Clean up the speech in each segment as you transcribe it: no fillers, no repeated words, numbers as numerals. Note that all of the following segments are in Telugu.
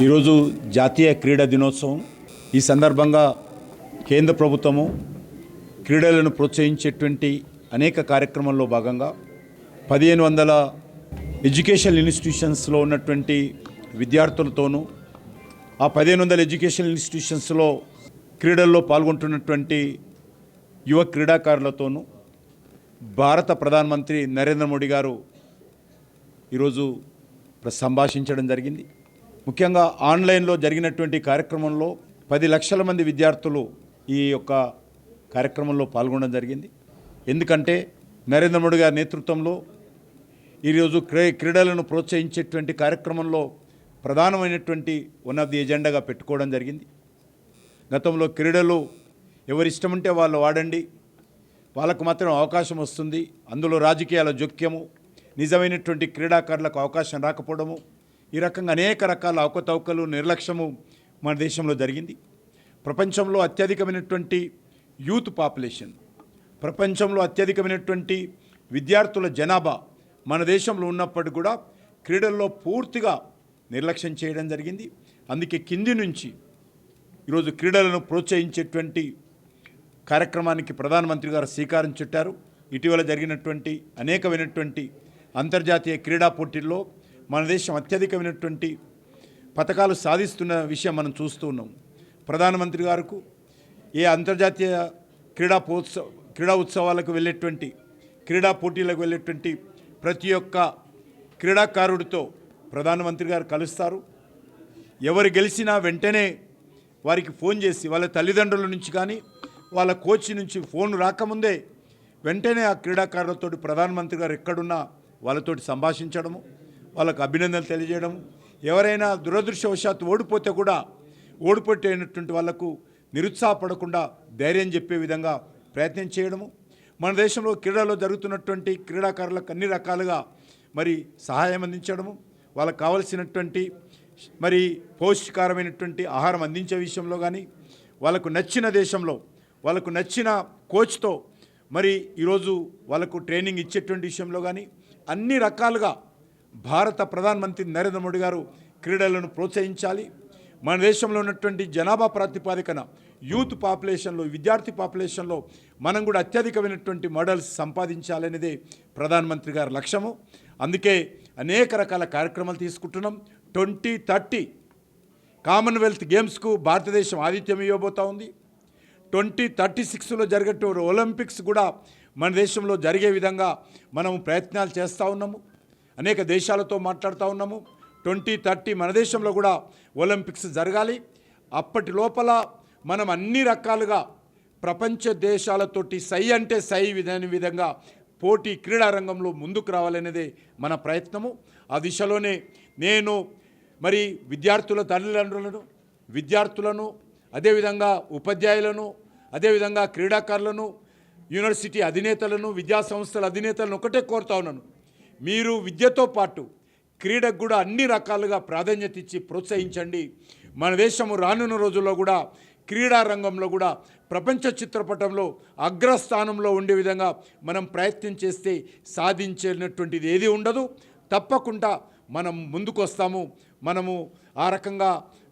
ఈరోజు జాతీయ క్రీడా దినోత్సవం. ఈ సందర్భంగా కేంద్ర ప్రభుత్వము క్రీడలను ప్రోత్సహించేటువంటి అనేక కార్యక్రమాల్లో భాగంగా 1500 ఎడ్యుకేషనల్ ఇన్స్టిట్యూషన్స్లో ఉన్నటువంటి విద్యార్థులతోనూ ఆ 1500 ఎడ్యుకేషనల్ ఇన్స్టిట్యూషన్స్లో క్రీడల్లో పాల్గొంటున్నటువంటి యువ క్రీడాకారులతోనూ భారత ప్రధానమంత్రి నరేంద్ర మోడీ గారు ఈరోజు సంభాషించడం జరిగింది. ముఖ్యంగా ఆన్లైన్లో జరిగినటువంటి కార్యక్రమంలో 10 లక్షల మంది విద్యార్థులు ఈ యొక్క కార్యక్రమంలో పాల్గొనడం జరిగింది. ఎందుకంటే నరేంద్ర మోడీ గారి నేతృత్వంలో ఈరోజు క్రీడలను ప్రోత్సహించేటువంటి కార్యక్రమంలో ప్రధానమైనటువంటి వన్ ఆఫ్ ది ఎజెండాగా పెట్టుకోవడం జరిగింది. గతంలో క్రీడలు ఎవరి ఇష్టముంటే వాళ్ళు వాడండి, వాళ్ళకు మాత్రం అవకాశం వస్తుంది, అందులో రాజకీయాల జోక్యము, నిజమైనటువంటి క్రీడాకారులకు అవకాశం రాకపోవడము, ఈ రకంగా అనేక రకాల అవకతవకలు, నిర్లక్ష్యము మన దేశంలో జరిగింది. ప్రపంచంలో అత్యధికమైనటువంటి యూత్ పాపులేషన్, ప్రపంచంలో అత్యధికమైనటువంటి విద్యార్థుల జనాభా మన దేశంలో ఉన్నప్పటికీ కూడా క్రీడల్లో పూర్తిగా నిర్లక్ష్యం చేయడం జరిగింది. అందుకే కింది నుంచి ఈరోజు క్రీడలను ప్రోత్సహించేటువంటి కార్యక్రమానికి ప్రధానమంత్రి గారు శ్రీకారం చుట్టారు. ఇటీవల జరిగినటువంటి అనేకమైనటువంటి అంతర్జాతీయ క్రీడా పోటీల్లో మన దేశం అత్యధికమైనటువంటి పథకాలు సాధిస్తున్న విషయం మనం చూస్తూ ఉన్నాం. ప్రధానమంత్రి గారికి ఏ అంతర్జాతీయ క్రీడా ఉత్సవాలకు వెళ్ళేటువంటి, క్రీడా పోటీలకు వెళ్ళేటువంటి ప్రతి ఒక్క క్రీడాకారుడితో ప్రధానమంత్రి గారు కలుస్తారు. ఎవరు గెలిచినా వెంటనే వారికి ఫోన్ చేసి, వాళ్ళ తల్లిదండ్రుల నుంచి కానీ వాళ్ళ కోచ్ నుంచి ఫోన్ రాకముందే వెంటనే ఆ క్రీడాకారులతో ప్రధానమంత్రి గారు ఎక్కడున్నా వాళ్ళతోటి సంభాషించడము, వాళ్ళకు అభినందనలు తెలియజేయడము, ఎవరైనా దురదృష్టవశాత్తు ఓడిపోతే కూడా ఓడిపోయినటువంటి వాళ్లకు నిరుత్సాహపడకుండా ధైర్యం చెప్పే విధంగా ప్రయత్నం చేయడము, మన దేశంలో క్రీడలో జరుగుతున్నటువంటి క్రీడాకారులకు అన్ని రకాలుగా మరి సహాయం అందించడము, వాళ్ళకు కావలసినటువంటి మరి పౌష్టికారమైనటువంటి ఆహారం అందించే విషయంలో కానీ, వాళ్ళకు నచ్చిన దేశంలో వాళ్ళకు నచ్చిన కోచ్తో మరి ఈరోజు వాళ్ళకు ట్రైనింగ్ ఇచ్చేటువంటి విషయంలో కానీ అన్ని రకాలుగా భారత ప్రధానమంత్రి నరేంద్ర మోడీ గారు క్రీడలను ప్రోత్సహించాలి. మన దేశంలో ఉన్నటువంటి జనాభా ప్రాతిపాదికన యూత్ పాపులేషన్లో, విద్యార్థి పాపులేషన్లో మనం కూడా అత్యధికమైనటువంటి మెడల్స్ సంపాదించాలనేదే ప్రధానమంత్రి గారి లక్ష్యము. అందుకే అనేక రకాల కార్యక్రమాలు తీసుకుంటున్నాం. 2030 కామన్వెల్త్ గేమ్స్కు భారతదేశం ఆతిథ్యం ఇవ్వబోతూ ఉంది. 2036లో జరిగే ఒలింపిక్స్ కూడా మన దేశంలో జరిగే విధంగా మనం ప్రయత్నాలు చేస్తూ ఉన్నాము. అనేక దేశాలతో మాట్లాడుతూ ఉన్నాము. 2030 మన దేశంలో కూడా ఒలింపిక్స్ జరగాలి. అప్పటి లోపల మనం అన్ని రకాలుగా ప్రపంచ దేశాలతోటి సై అంటే సై విధంగా పోటీ క్రీడా రంగంలో ముందుకు రావాలనేదే మన ప్రయత్నము. ఆ దిశలోనే నేను మరి విద్యార్థుల తల్లిదండ్రులను, విద్యార్థులను, అదేవిధంగా ఉపాధ్యాయులను, అదేవిధంగా క్రీడాకారులను, యూనివర్సిటీ అధినేతలను, విద్యా సంస్థల అధినేతలను ఒకటే కోరుతా ఉన్నాను. మీరు విద్యతో పాటు క్రీడకు కూడా అన్ని రకాలుగా ప్రాధాన్యత ఇచ్చి ప్రోత్సహించండి. మన దేశము రానున్న రోజుల్లో కూడా క్రీడా రంగంలో కూడా ప్రపంచ చిత్రపటంలో అగ్రస్థానంలో ఉండే విధంగా మనం ప్రయత్నం చేస్తే సాధించేటటువంటిది ఏది ఉండదు. తప్పకుండా మనం ముందుకు వస్తాము. మనము ఆ రకంగా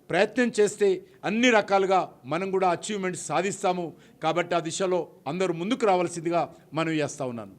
ప్రయత్నం చేస్తే అన్ని రకాలుగా మనం కూడా అచీవ్మెంట్స్ సాధిస్తాము. కాబట్టి ఆ దిశలో అందరూ ముందుకు రావాల్సిందిగా మనం చేస్తూ ఉన్నాను.